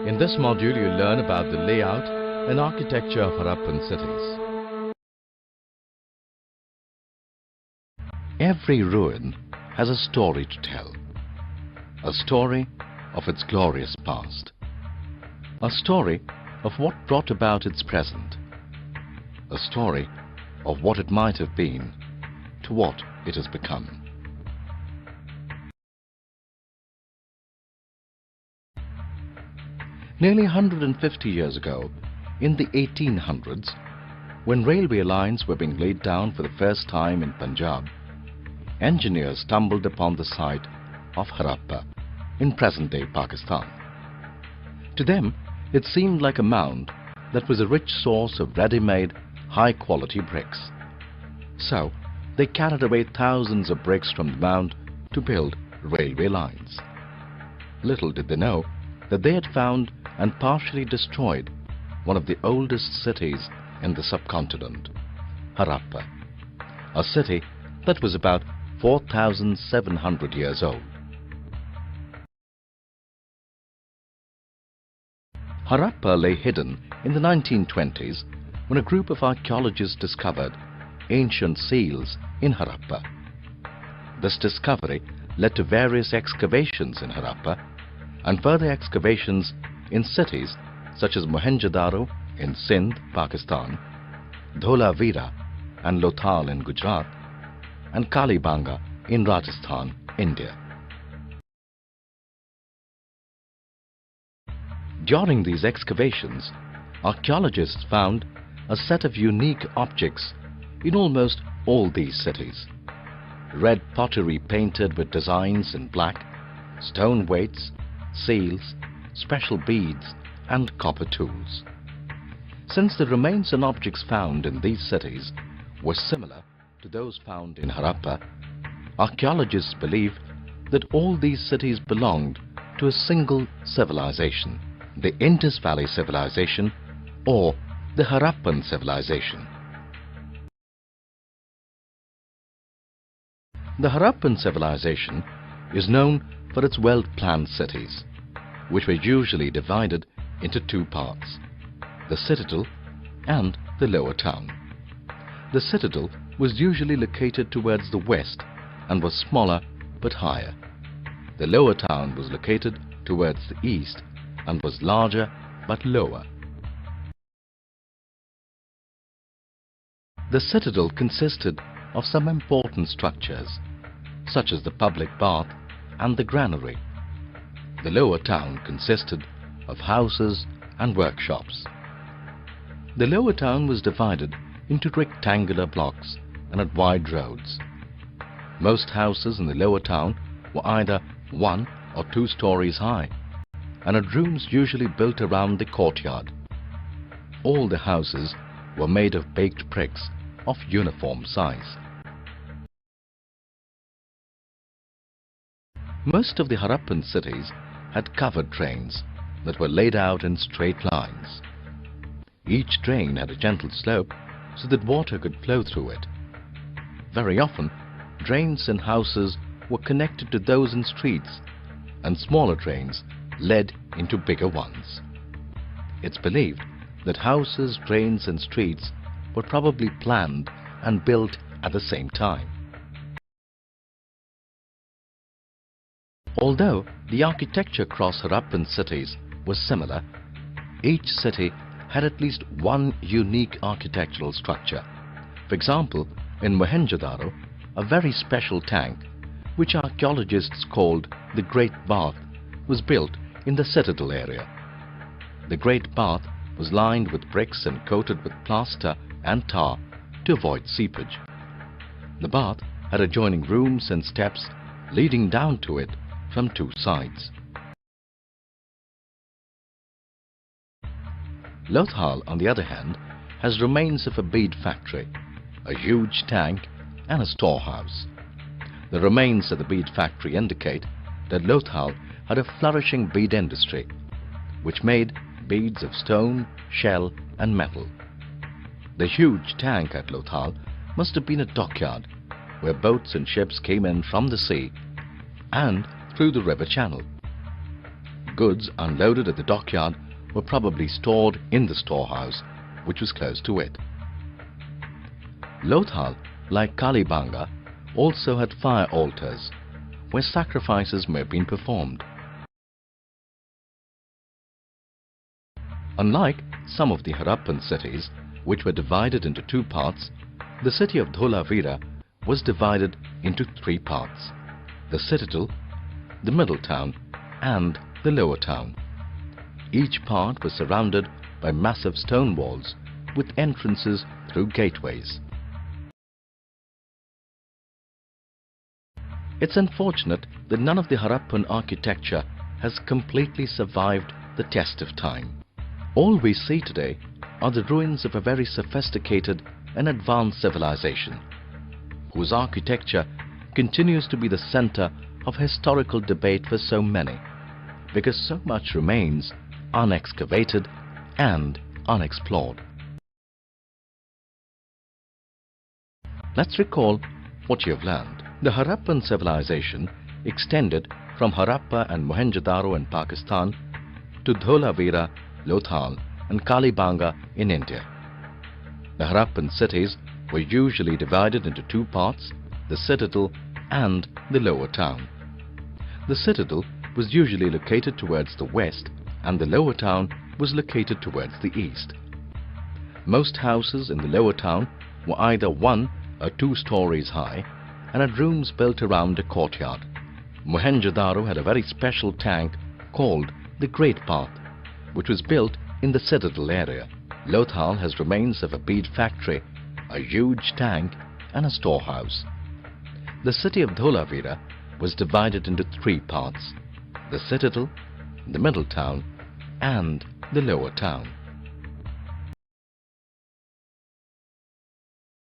In this module, you learn about the layout and architecture of Harappan cities. Every ruin has a story to tell. A story of its glorious past. A story of what brought about its present. A story of what it might have been to what it has become. Nearly 150 years ago, in the 1800s, when railway lines were being laid down for the first time in Punjab, engineers stumbled upon the site of Harappa in present-day Pakistan. To them, it seemed like a mound that was a rich source of ready-made, high-quality bricks. So, they carried away thousands of bricks from the mound to build railway lines. Little did they know that they had found and partially destroyed one of the oldest cities in the subcontinent, Harappa, a city that was about 4,700 years old. Harappa lay hidden in the 1920s when a group of archaeologists discovered ancient seals in Harappa. This discovery led to various excavations in Harappa and further excavations in cities such as Mohenjo-daro in S.St, Pakistan, Dholavira and Lothal in Gujarat, and Kalibanga in Rajasthan, India. During these excavations, archaeologists found a set of unique objects in almost all these cities. Red pottery painted with designs in black, stone weights, seals, special beads and copper tools. Since the remains and objects found in these cities were similar to those found in Harappa, archaeologists believe that all these cities belonged to a single civilization, the Indus Valley Civilization or the Harappan Civilization. The Harappan Civilization is known for its well-planned cities, which were usually divided into two parts, the citadel and the lower town. The citadel was usually located towards the west and was smaller but higher. The lower town was located towards the east and was larger but lower. The citadel consisted of some important structures, such as the public bath and the granary. The lower town consisted of houses and workshops. The lower town was divided into rectangular blocks and at wide roads. Most houses in the lower town were either 1 or 2 stories high and had rooms usually built around the courtyard. All the houses were made of baked bricks of uniform size. Most of the Harappan cities had covered drains that were laid out in straight lines. Each drain had a gentle slope so that water could flow through it. Very often, drains in houses were connected to those in streets, and smaller drains led into bigger ones. It's believed that houses, drains and streets were probably planned and built at the same time. Although the architecture across Harappan cities was similar, each city had at least one unique architectural structure. For example, in Mohenjo-daro, a very special tank, which archaeologists called the Great Bath, was built in the citadel area. The Great Bath was lined with bricks and coated with plaster and tar to avoid seepage. The bath had adjoining rooms and steps leading down to it from 2 sides. Lothal, on the other hand, has remains of a bead factory, a huge tank and a storehouse. The remains of the bead factory indicate that Lothal had a flourishing bead industry, which made beads of stone, shell and metal. The huge tank at Lothal must have been a dockyard where boats and ships came in from the sea and through the river channel. goods unloaded at the dockyard were probably stored in the storehouse, which was close to it. Lothal, like Kalibanga, also had fire altars, where sacrifices may have been performed. Unlike some of the Harappan cities, which were divided into two parts, the city of Dholavira was divided into three parts: the citadel, the middle town, and the lower town. Each part was surrounded by massive stone walls with entrances through gateways. It's unfortunate that none of the Harappan architecture has completely survived the test of time. All we see today are the ruins of a very sophisticated and advanced civilization, whose architecture continues to be the center of historical debate for so many, because so much remains unexcavated and unexplored. Let's recall what you have learned. The Harappan civilization extended from Harappa and Mohenjo-daro in Pakistan to Dholavira, Lothal and Kalibanga in India. The Harappan cities were usually divided into two parts, the citadel and the lower town. The citadel was usually located towards the west and the lower town was located towards the east. Most houses in the lower town were either 1 or 2 stories high and had rooms built around a courtyard. Mohenjo-daro had a very special tank called the Great Bath, which was built in the citadel area. Lothal has remains of a bead factory, a huge tank and a storehouse. The city of Dholavira was divided into 3 parts: the citadel, the middle town and the lower town.